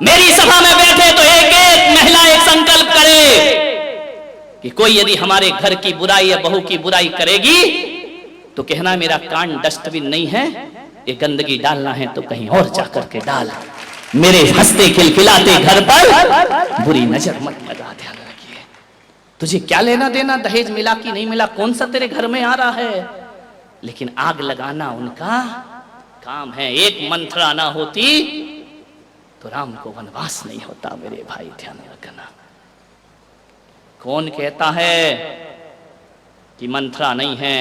मेरी सभा में बैठे तो एक एक महिला एक संकल्प करे कि कोई यदि हमारे घर की बुराई या बहू की बुराई करेगी तो कहना मेरा कान डस्टबिन नहीं है, ये गंदगी डालना है तो कहीं और जाकर के डाल, मेरे हंसते खिलखिलाते घर पर बुरी नजर मत लगा। ध्यान रखिए, तुझे क्या लेना देना दहेज मिला कि नहीं मिला, कौन सा तेरे घर में आ रहा है, लेकिन आग लगाना उनका काम है। एक मंत्रा ना होती तो राम को वनवास नहीं होता मेरे भाई, ध्यान रखना। कौन कहता है कि मंत्रा नहीं है,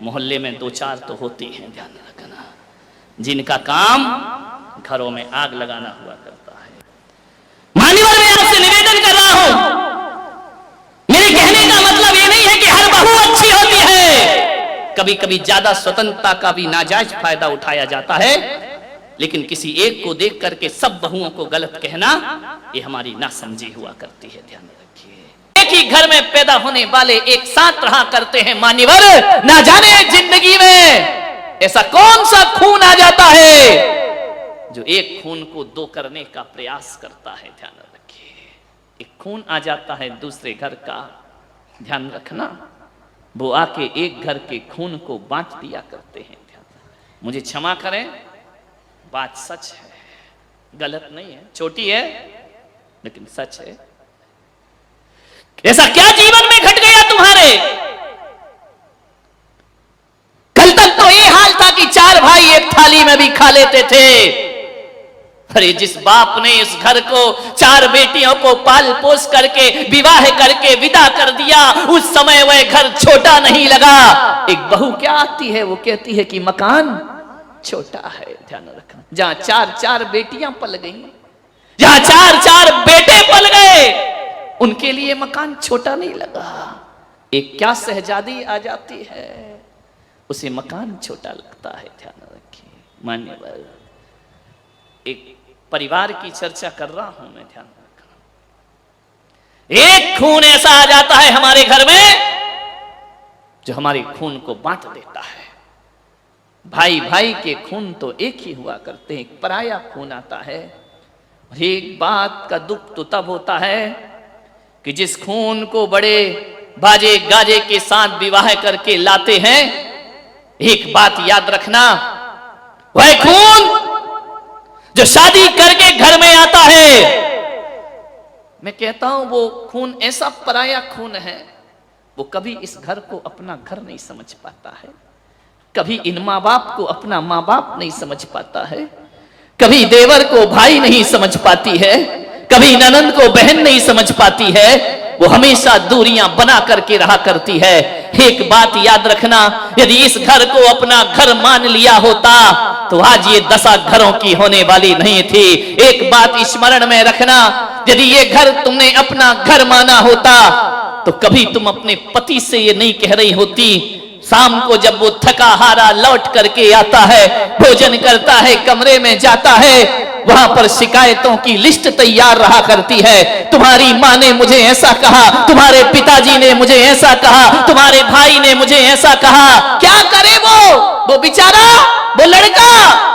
मोहल्ले में दो चार तो होती हैं, ध्यान रखना, जिनका काम घरों में आग लगाना हुआ करता है। मान्यवर, मैं आपसे निवेदन कर रहा हूं, मेरे कहने का मतलब ये नहीं है कि हर बहू अच्छी होती है। कभी कभी ज्यादा स्वतंत्रता का भी नाजायज फायदा उठाया जाता है, लेकिन किसी एक को देख करके सब बहुओं को गलत कहना, ये हमारी नासमझी हुआ करती है। ध्यान रखिए, एक ही घर में पैदा होने वाले एक साथ रहा करते हैं मान्यवर, ना जाने जिंदगी में ऐसा कौन सा खून आ जाता है जो एक खून को दो करने का प्रयास करता है। ध्यान रखिए, एक खून आ जाता है दूसरे घर का, ध्यान रखना, वो आके एक घर के खून को बांट दिया करते हैं। ध्यान, मुझे क्षमा करें, बात सच है, गलत नहीं है, छोटी है लेकिन सच है। ऐसा क्या जीवन में घट गया तुम्हारे? कल तक तो ये हाल था कि चार भाई एक थाली में भी खा लेते थे। अरे जिस बाप ने इस घर को चार बेटियों को पाल पोस करके विवाह करके विदा कर दिया, उस समय वह घर छोटा नहीं लगा। एक बहू क्या आती है, वो कहती है कि मकान छोटा है। ध्यान रखना, जहां चार चार बेटियां पल गई, जहां चार चार बेटे पल गए, उनके लिए मकान छोटा नहीं लगा। एक क्या शहजादी आ जाती है, उसे मकान छोटा लगता है। ध्यान रखिए मान्यवर, एक परिवार की चर्चा कर रहा हूं मैं, ध्यान रखना। एक खून ऐसा आ जाता है हमारे घर में जो हमारे खून को बांट देता है। भाई भाई के खून तो एक ही हुआ करते हैं, एक पराया खून आता है। एक बात का दुख तो तब होता है कि जिस खून को बड़े बाजे गाजे के साथ विवाह करके लाते हैं, एक बात याद रखना, वह खून जो शादी करके घर में आता है, मैं कहता हूं वो खून ऐसा पराया खून है, वो कभी इस घर को अपना घर नहीं समझ पाता है, कभी इन माँ बाप को अपना माँ बाप नहीं समझ पाता है, कभी देवर को भाई नहीं समझ पाती है, कभी ननंद को बहन नहीं समझ पाती है। वो हमेशा दूरियां बना करके रहा करती है। एक बात याद रखना, यदि इस घर को अपना घर मान लिया होता तो आज ये दशा घरों की होने वाली नहीं थी। एक बात स्मरण में रखना, यदि ये घर तुमने अपना घर माना होता तो कभी तुम अपने पति से ये नहीं कह रही होती, शाम को जब वो थका हारा लौट करके आता है, भोजन करता है, कमरे में जाता है, वहां पर शिकायतों की लिस्ट तैयार रहा करती है। तुम्हारी माँ ने मुझे ऐसा कहा, तुम्हारे पिताजी ने मुझे ऐसा कहा, तुम्हारे भाई ने मुझे ऐसा कहा। क्या करे वो बेचारा, वो लड़का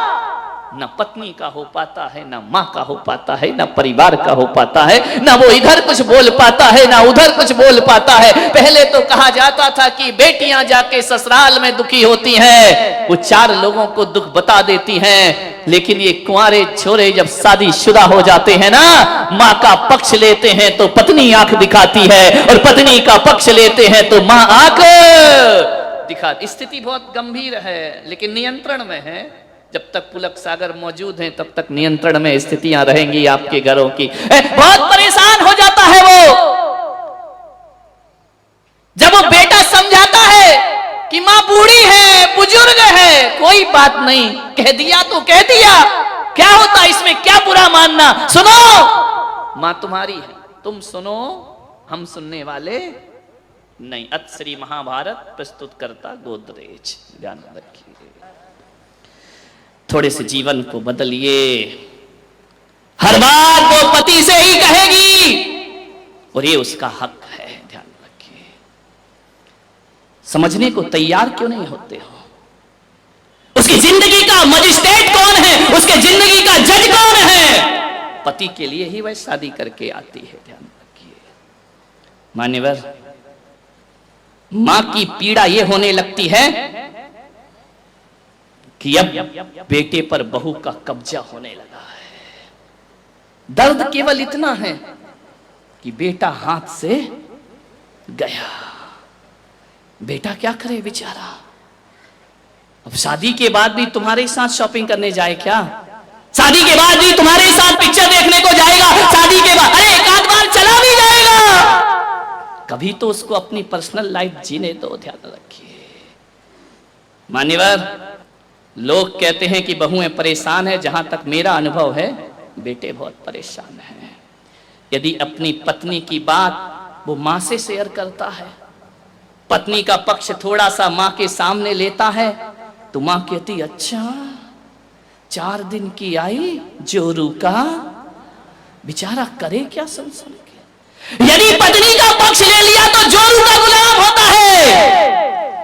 न पत्नी का हो पाता है, न माँ का हो पाता है, न परिवार का हो पाता है, न वो इधर कुछ बोल पाता है, न उधर कुछ बोल पाता है। पहले तो कहा जाता था कि बेटियां जाके ससुराल में दुखी होती हैं, वो चार लोगों को दुख बता देती हैं, लेकिन ये कुंवारे छोरे जब शादीशुदा हो जाते हैं ना, माँ का पक्ष लेते हैं तो पत्नी आंख दिखाती है, और पत्नी का पक्ष लेते हैं तो माँ आंख दिखा। स्थिति बहुत गंभीर है, लेकिन नियंत्रण में है। जब तक पुलक सागर मौजूद हैं तब तक नियंत्रण में स्थितियां रहेंगी आपके घरों की। बहुत परेशान हो जाता है वो, जब वो बेटा समझाता है कि माँ बूढ़ी है, बुजुर्ग है, कोई बात नहीं, कह दिया तो कह दिया, क्या होता इसमें, क्या बुरा मानना। सुनो, माँ तुम्हारी है, तुम सुनो, हम सुनने वाले नहीं। अत श्री महाभारत प्रस्तुत करता गोदरेज। ध्यान रखिए, थोड़े से जीवन को बदलिए। हर बात वो पति से ही कहेगी और ये उसका हक है। ध्यान रखिए, समझने को तैयार क्यों नहीं होते हो? उसकी जिंदगी का मजिस्ट्रेट कौन है, उसके जिंदगी का जज कौन है? पति के लिए ही वह शादी करके आती है। ध्यान रखिए मान्यवर, मां की पीड़ा यह होने लगती है कि अब बेटे पर बहू का कब्जा होने लगा है। दर्द केवल इतना है कि बेटा हाथ से गया। बेटा क्या करे बेचारा, अब शादी के बाद भी तुम्हारे साथ शॉपिंग करने जाए क्या? शादी के बाद भी तुम्हारे साथ पिक्चर देखने को जाएगा? शादी के बाद अरे एक आध बार चला भी जाएगा, कभी तो उसको अपनी पर्सनल लाइफ जीने दो। ध्यान रखिए मान्यवर, लोग कहते हैं कि बहुएं परेशान है, जहां तक मेरा अनुभव है बेटे बहुत परेशान हैं। यदि अपनी पत्नी की बात वो मां से शेयर करता है, पत्नी का पक्ष थोड़ा सा मां के सामने लेता है, तो मां कहती अच्छा 4 दिन की आई जोरू का, बेचारा करे क्या सुन सुन के। यदि पत्नी का पक्ष ले लिया तो जोरू का गुलाम होता है,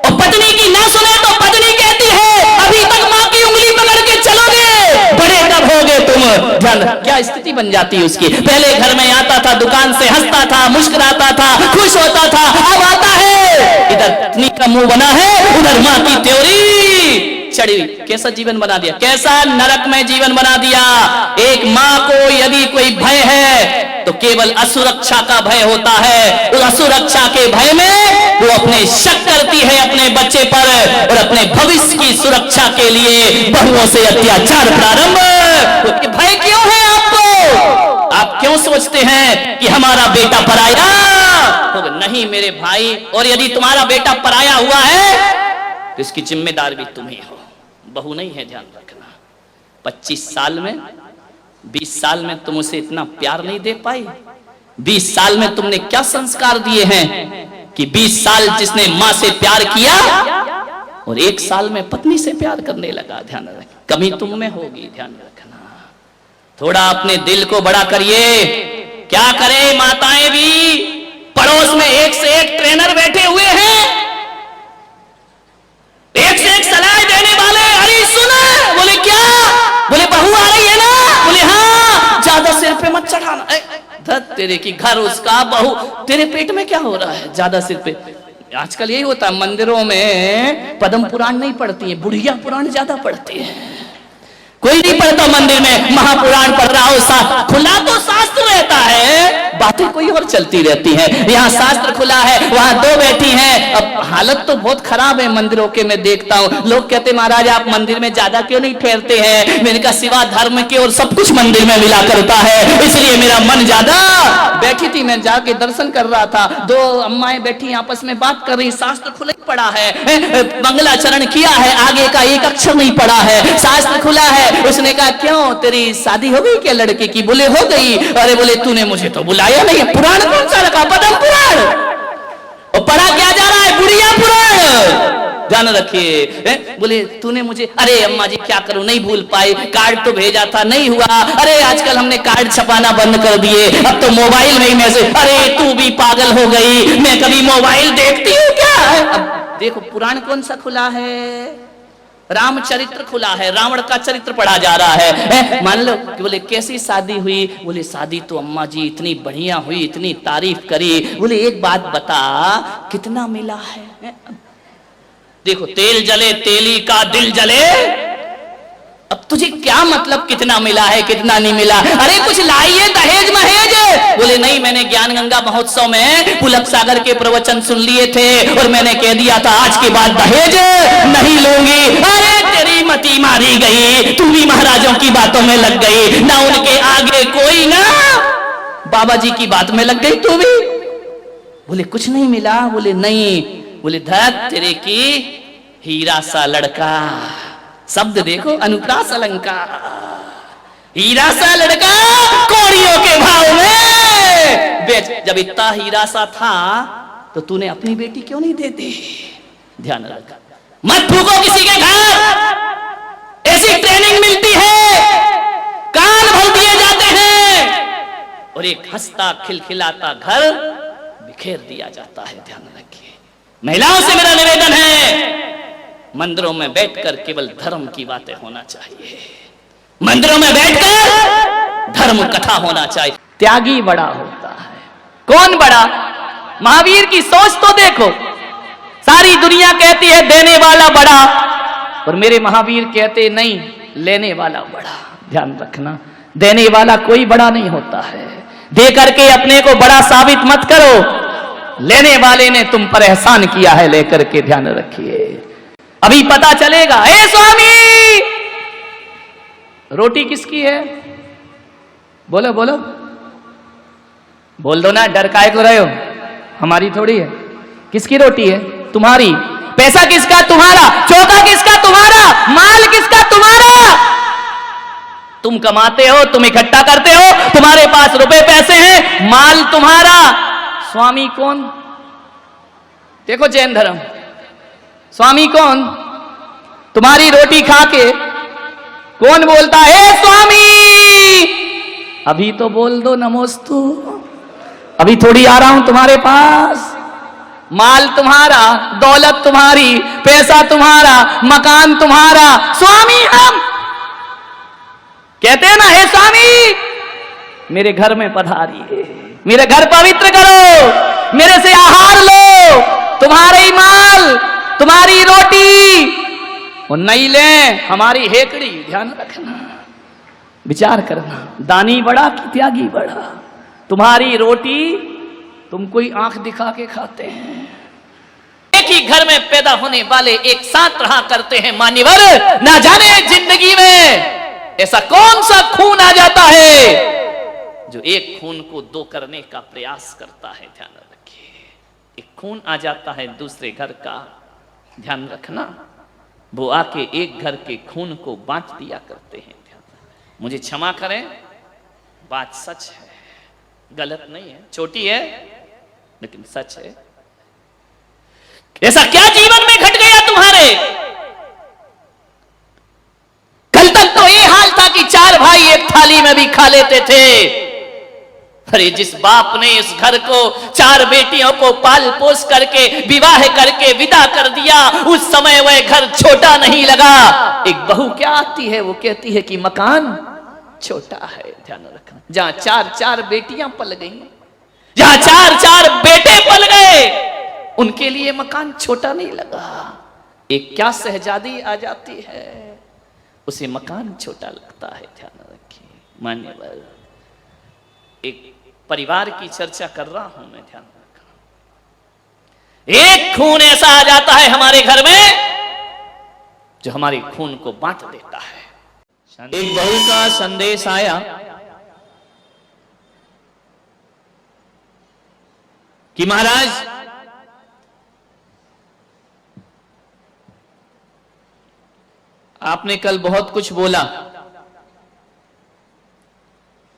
और पत्नी की ना सुने तो पत्नी कहती है अभी तक मां की उंगली पकड़ के चलोगे, बड़े कब होगे तुम। ध्यान, क्या स्थिति बन जाती है उसकी। पहले घर में आता था, दुकान से हंसता था, मुस्कुराता था, खुश होता था, अब आता है इधर पत्नी का मुंह बना है, उधर मां की त्योरी चढ़ी। कैसा जीवन बना दिया, कैसा नरक में जीवन बना दिया। एक मां को यदि कोई भय है तो केवल असुरक्षा का भय होता है। उस असुरक्षा के भय में वो अपने शक करती है अपने बच्चे पर, और अपने भविष्य की सुरक्षा के लिए बहुओं से अत्याचार प्रारंभ। तो भय क्यों है आपको? आप क्यों सोचते हैं कि हमारा बेटा पराया होगा? नहीं मेरे भाई, और यदि तुम्हारा बेटा पराया हुआ है तो इसकी जिम्मेदार भी तुम ही हो, बहू नहीं है। ध्यान रखना, 25 साल में 20 साल में तुम उसे इतना प्यार नहीं दे पाई। 20 साल में तुमने क्या संस्कार दिए हैं कि 20 साल जिसने मां से प्यार किया और 1 साल में पत्नी से प्यार करने लगा। ध्यान रखना, कमी तुम में होगी। ध्यान रखना, थोड़ा अपने दिल को बड़ा करिए। क्या करे माताएं भी, पड़ोस में एक से एक ट्रेनर बैठे हुए हैं, एक से एक सलाह देने वाले। अरे सुना, बोले क्या? बोले बहू आ रही है ना? बोले हाँ, ज्यादा सिर पे मत चढ़ाना। तेरे की घर उसका, बहू तेरे पेट में क्या हो रहा है ज्यादा सिर पे। आजकल यही होता है, मंदिरों में पद्म पुराण नहीं पढ़ती है, बुढ़िया पुराण ज्यादा पढ़ती है। कोई नहीं पढ़ता मंदिर में, महापुराण पढ़ रहा हो, खुला तो शास्त्र रहता है, बातें कोई और चलती रहती है। यहाँ शास्त्र खुला है, वहां 2 बैठी हैं। अब हालत तो बहुत खराब है मंदिरों के, मैं देखता हूँ। लोग कहते महाराज आप मंदिर में ज्यादा क्यों नहीं ठहरते हैं? मैंने कहा सिवा धर्म के और सब कुछ मंदिर में मिला करता है, इसलिए मेरा मन ज्यादा। बैठी थी, मैं जाके दर्शन कर रहा था, 2 अम्माएं बैठी आपस में बात कर रही, शास्त्र खुला ही पड़ा है, मंगलाचरण किया है, आगे का एक अक्षर नहीं पड़ा है, शास्त्र खुला है। उसने कहा क्यों, तेरी शादी हो गई क्या लड़के की? बोले हो गई। अरे बोले तूने मुझे तो बुलाया नहीं। पुराण कौन सा रखा? पद्म पुराण। और पढ़ा क्या जा रहा है? बुढ़िया पुराण। ध्यान रखिए। बोले तूने मुझे, अरे अम्मा जी क्या करूं, नहीं भूल पाई, कार्ड तो भेजा था नहीं हुआ। अरे आजकल हमने कार्ड छपाना बंद कर दिए, अब तो मोबाइल में ही मैसेज। अरे तू भी पागल हो गई, मैं कभी मोबाइल देखती हूँ क्या? अब देखो पुराण कौन सा खुला है? रामचरित्र खुला है, रावण का चरित्र पढ़ा जा रहा है। मान लो कि बोले कैसी शादी हुई? बोले शादी तो अम्मा जी इतनी बढ़िया हुई, इतनी तारीफ करी। बोले एक बात बता, कितना मिला है? देखो तेल जले तेली का दिल जले। अब तुझे क्या मतलब कितना मिला है कितना नहीं मिला? अरे कुछ लाइए दहेज महेज। बोले नहीं, मैंने ज्ञान गंगा महोत्सव में पुलक सागर के प्रवचन सुन लिए थे और मैंने कह दिया था आज के बाद दहेज नहीं लूंगी। अरे तेरी मती मारी गई, तू भी महाराजों की बातों में लग गई, ना उनके आगे कोई ना बाबा जी की बात में लग गई तू भी। बोले कुछ नहीं मिला? बोले नहीं। बोले धत तेरे की हीरा सा लड़का, शब्द देखो अनुप्रास अलंकार, हीरा सा लड़का कौड़ियों के भाव में बेच। जब इतना हीरा सा था तो तूने अपनी बेटी क्यों नहीं देती? ध्यान रखा, मत फूको किसी के घर, ऐसी ट्रेनिंग मिलती है, कान भर दिए जाते हैं और एक हंसता खिलखिलाता घर बिखेर दिया जाता है। ध्यान रखिए, महिलाओं से मेरा निवेदन है, मंदिरों में बैठकर केवल धर्म की बातें होना चाहिए। मंदिरों में बैठकर धर्म कथा होना चाहिए। त्यागी बड़ा होता है। कौन बड़ा? महावीर की सोच तो देखो। सारी दुनिया कहती है देने वाला बड़ा, और मेरे महावीर कहते नहीं, लेने वाला बड़ा। ध्यान रखना, देने वाला कोई बड़ा नहीं होता है। दे करके अपने को बड़ा साबित मत करो, लेने वाले ने तुम पर एहसान किया है, लेकर के ध्यान रखिए। अभी पता चलेगा। हे स्वामी, रोटी किसकी है? बोलो बोलो, बोल दो ना, डर काहे को रहे हो? हमारी थोड़ी है। किसकी रोटी है? तुम्हारी। पैसा किसका? तुम्हारा। चौका किसका? तुम्हारा। माल किसका? तुम्हारा। तुम कमाते हो, तुम इकट्ठा करते हो, तुम्हारे पास रुपए पैसे हैं, माल तुम्हारा। स्वामी कौन? देखो जैन धर्म, स्वामी कौन? तुम्हारी रोटी खा के कौन बोलता है स्वामी? अभी तो बोल दो नमोस्तु, अभी थोड़ी आ रहा हूं तुम्हारे पास। माल तुम्हारा, दौलत तुम्हारी, पैसा तुम्हारा, मकान तुम्हारा, स्वामी हम। कहते हैं ना, हे स्वामी मेरे घर में पधारिए, मेरे घर पवित्र करो, मेरे से आहार लो, तुम्हारे ही माल, तुम्हारी रोटी, और नहीं ले हमारी हेकड़ी। ध्यान रखना, विचार करना, दानी बड़ा कि त्यागी बड़ा? तुम्हारी रोटी तुम कोई आंख दिखा के खाते हैं। एक ही घर में पैदा होने वाले एक साथ रहा करते हैं मान्यवर। ना जाने जिंदगी में ऐसा कौन सा खून आ जाता है जो एक खून को दो करने का प्रयास करता है। ध्यान रखिए, एक खून आ जाता है दूसरे घर का, ध्यान रखना, वो आके एक घर के खून को बांट दिया करते हैं। मुझे क्षमा करें, बात सच है, गलत नहीं है, छोटी है लेकिन सच है। ऐसा क्या जीवन में घट गया तुम्हारे? कल तक तो ये हाल था कि चार भाई एक थाली में भी खा लेते थे। अरे जिस बाप ने इस घर को, चार बेटियों को पाल पोस करके विवाह करके विदा कर दिया, उस समय वह घर छोटा नहीं लगा। एक बहू क्या आती है, वो कहती है कि मकान छोटा है। ध्यान रखना, जहां चार चार बेटियां पल गई, जहां चार चार बेटे पल गए, उनके लिए मकान छोटा नहीं लगा। एक क्या शहजादी आ जाती है, उसे मकान छोटा लगता है। ध्यान रखिए मान्यवर, एक परिवार की चर्चा कर रहा हूं मैं, ध्यान रखना। एक खून ऐसा आ जाता है हमारे घर में जो हमारे खून को बांट देता है। एक बहू का संदेश आया कि महाराज आपने कल बहुत कुछ बोला,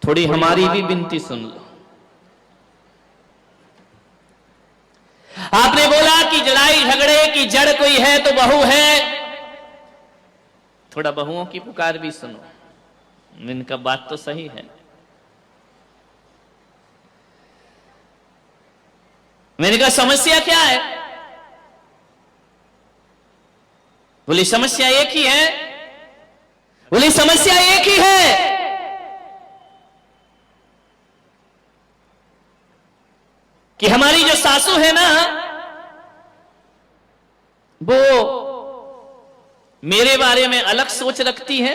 थोड़ी हमारी भी विनती सुन लो। आपने बोला कि लड़ाई झगड़े की जड़ कोई है तो बहू है, थोड़ा बहुओं की पुकार भी सुनो। इनका बात तो सही है। मैंने कहा समस्या क्या है? बोली समस्या एक ही है। बोली समस्या एक ही है, कि हमारी जो सासू है ना, वो मेरे बारे में अलग सोच रखती है,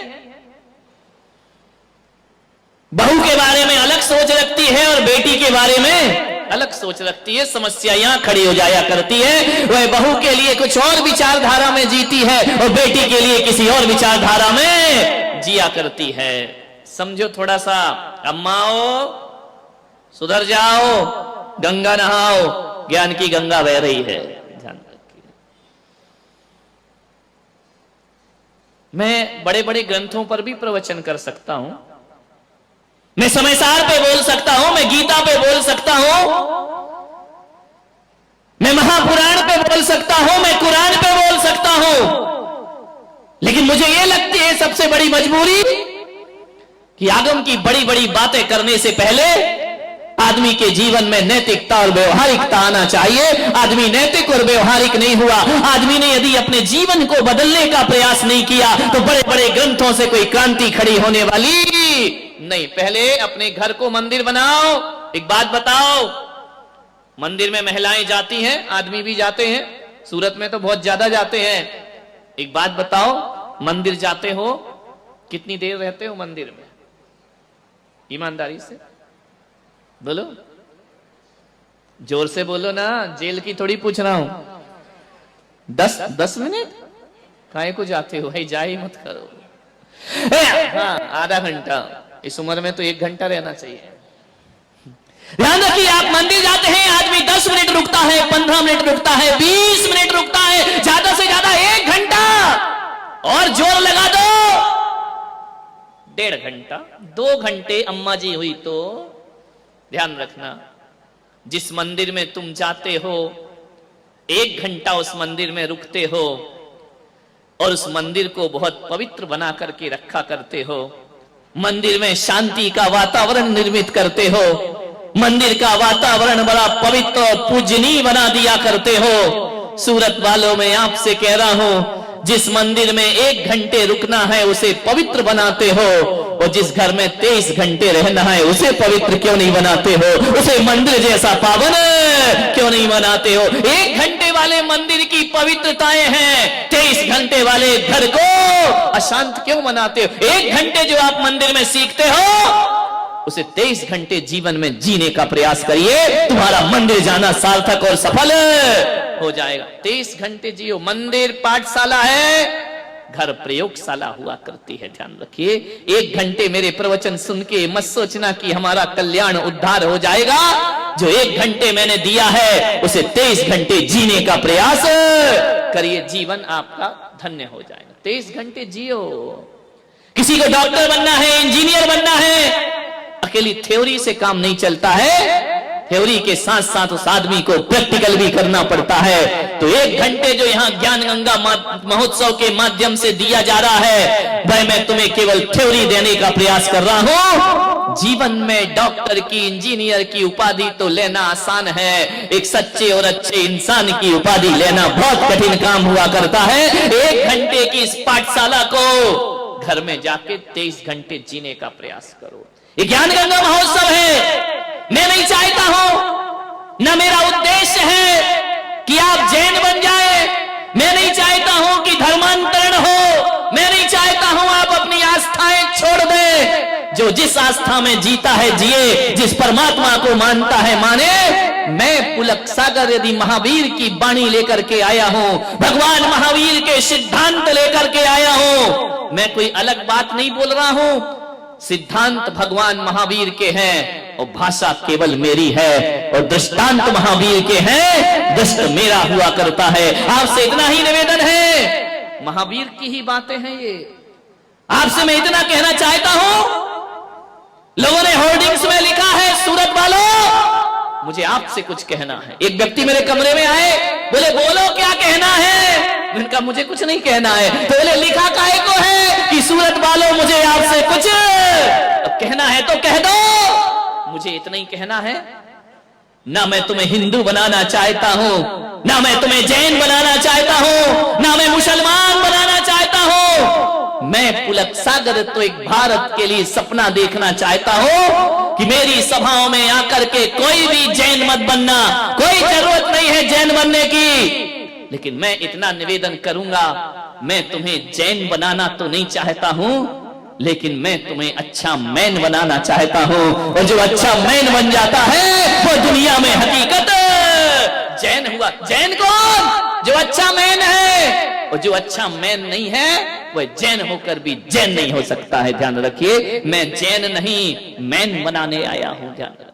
बहू के बारे में अलग सोच रखती है, और बेटी के बारे में अलग सोच रखती है। समस्या यहां खड़ी हो जाया करती है। वह बहू के लिए कुछ और विचारधारा में जीती है और बेटी के लिए किसी और विचारधारा में जिया करती है। समझो थोड़ा सा, अम्माओ सुधर जाओ, गंगा नहाओ, ज्ञान की गंगा बह रही है। ध्यान रखिए, मैं बड़े बड़े ग्रंथों पर भी प्रवचन कर सकता हूं, मैं समयसार पे बोल सकता हूं, मैं गीता पे बोल सकता हूं, मैं महापुराण पे बोल सकता हूं, मैं कुरान पे बोल सकता हूं, लेकिन मुझे यह लगती है सबसे बड़ी मजबूरी कि आगम की बड़ी बड़ी बातें करने से पहले आदमी के जीवन में नैतिकता और व्यवहारिकता आना चाहिए। आदमी नैतिक और व्यवहारिक नहीं हुआ, आदमी ने यदि अपने जीवन को बदलने का प्रयास नहीं किया, तो बड़े बड़े ग्रंथों से कोई क्रांति खड़ी होने वाली नहीं, पहले अपने घर को मंदिर बनाओ। एक बात बताओ, मंदिर में महिलाएं जाती हैं, आदमी भी जाते हैं, सूरत में तो बहुत ज्यादा जाते हैं। एक बात बताओ, मंदिर जाते हो, कितनी देर रहते हो मंदिर में? ईमानदारी से बोलो, जोर से बोलो ना, जेल की थोड़ी पूछ रहा हूं। 10 मिनट काहे को जाते हो भाई, जा ही मत करो। हाँ, आधा घंटा, इस उम्र में तो 1 घंटा रहना चाहिए। ध्यान रखिए, आप मंदिर जाते हैं, आदमी 10 मिनट रुकता है, 15 मिनट रुकता है, 20 मिनट रुकता है, ज्यादा से ज्यादा 1 घंटा, और जोर लगा दो 1.5 घंटा, 2 घंटे अम्मा जी हुई तो। ध्यान रखना, जिस मंदिर में तुम जाते हो 1 घंटा उस मंदिर में रुकते हो और उस मंदिर को बहुत पवित्र बना करके रखा करते हो, मंदिर में शांति का वातावरण निर्मित करते हो, मंदिर का वातावरण बड़ा पवित्र और पूजनीय बना दिया करते हो। सूरत वालों में आपसे कह रहा हूं, जिस मंदिर में 1 घंटे रुकना है उसे पवित्र बनाते हो, और जिस घर में 23 घंटे रहना है उसे पवित्र क्यों नहीं बनाते हो? उसे मंदिर जैसा पावन क्यों नहीं बनाते हो? 1 घंटे वाले मंदिर की पवित्रताएं हैं, 23 घंटे वाले घर को अशांत क्यों बनाते हो? 1 घंटे जो आप मंदिर में सीखते हो उसे 23 घंटे जीवन में जीने का प्रयास करिए, तुम्हारा मंदिर जाना सार्थक और सफल हो जाएगा। 23 घंटे जियो। मंदिर पाठशाला है, घर प्रयोगशाला हुआ करती है, ध्यान रखिए। 1 घंटे मेरे प्रवचन सुन के मत सोचना कि हमारा कल्याण उद्धार हो जाएगा। जो 1 घंटे मैंने दिया है उसे 23 घंटे जीने का प्रयास करिए, जीवन आपका धन्य हो जाएगा। 23 घंटे जियो। किसी को डॉक्टर बनना है, इंजीनियर बनना है, अकेली थ्योरी से काम नहीं चलता है, थ्योरी के साथ साथ उस आदमी को प्रैक्टिकल भी करना पड़ता है। तो 1 घंटे जो यहाँ ज्ञान गंगा महोत्सव के माध्यम से दिया जा रहा है, भाई मैं तुम्हें केवल थ्योरी देने का प्रयास कर रहा हूं। जीवन में डॉक्टर की, इंजीनियर की उपाधि तो लेना आसान है, एक सच्चे और अच्छे इंसान की उपाधि लेना बहुत कठिन काम हुआ करता है। 1 घंटे की इस पाठशाला को घर में जाके 23 घंटे जीने का प्रयास करो। ये ज्ञान गंगा महोत्सव है, मैं नहीं चाहता हूं, न मेरा उद्देश्य है कि आप जैन बन जाए, मैं नहीं चाहता हूं कि धर्मांतरण हो, मैं नहीं चाहता हूं आप अपनी आस्थाएं छोड़ दें। जो जिस आस्था में जीता है जिए, जिस परमात्मा को मानता है माने। मैं पुलक सागर यदि महावीर की वाणी लेकर के आया हूं, भगवान महावीर के सिद्धांत लेकर के आया हूं, मैं कोई अलग बात नहीं बोल रहा हूं। सिद्धांत भगवान महावीर के हैं और भाषा केवल मेरी है, और दृष्टांत महावीर के हैं, दृष्ट मेरा हुआ करता है। आपसे इतना ही निवेदन है, महावीर की ही बातें हैं ये। आपसे मैं इतना कहना चाहता हूं, लोगों ने होर्डिंग्स में लिखा है, सूरत वालों मुझे आपसे कुछ कहना है। एक व्यक्ति मेरे कमरे में आए, बोले बोलो क्या कहना है? उनका मुझे कुछ नहीं कहना है। तो बोले लिखा काहे को है कि सूरत वालों मुझे आपसे कुछ कहना है तो कह दो। मुझे इतना ही कहना है, ना मैं तुम्हें हिंदू बनाना चाहता हूं, ना मैं तुम्हें जैन बनाना चाहता हूं, ना मैं मुसलमान बनाना चाहता हूं। मैं पुलक सागर तो एक भारत के लिए सपना देखना चाहता हूं कि मेरी सभाओं में आकर के कोई भी जैन मत बनना, कोई जरूरत नहीं है जैन बनने की। लेकिन मैं इतना निवेदन करूंगा, मैं तुम्हें जैन बनाना तो नहीं चाहता हूं, लेकिन मैं तुम्हें अच्छा मैन बनाना चाहता हूं। और जो अच्छा मैन बन जाता है वो दुनिया में हकीकत जैन हुआ। जैन कौन? जो अच्छा मैन है, और जो अच्छा मैन नहीं है वह जैन होकर भी जैन नहीं हो सकता है। ध्यान रखिए, मैं जैन नहीं मैन बनाने आया हूं। ध्यान रखिए।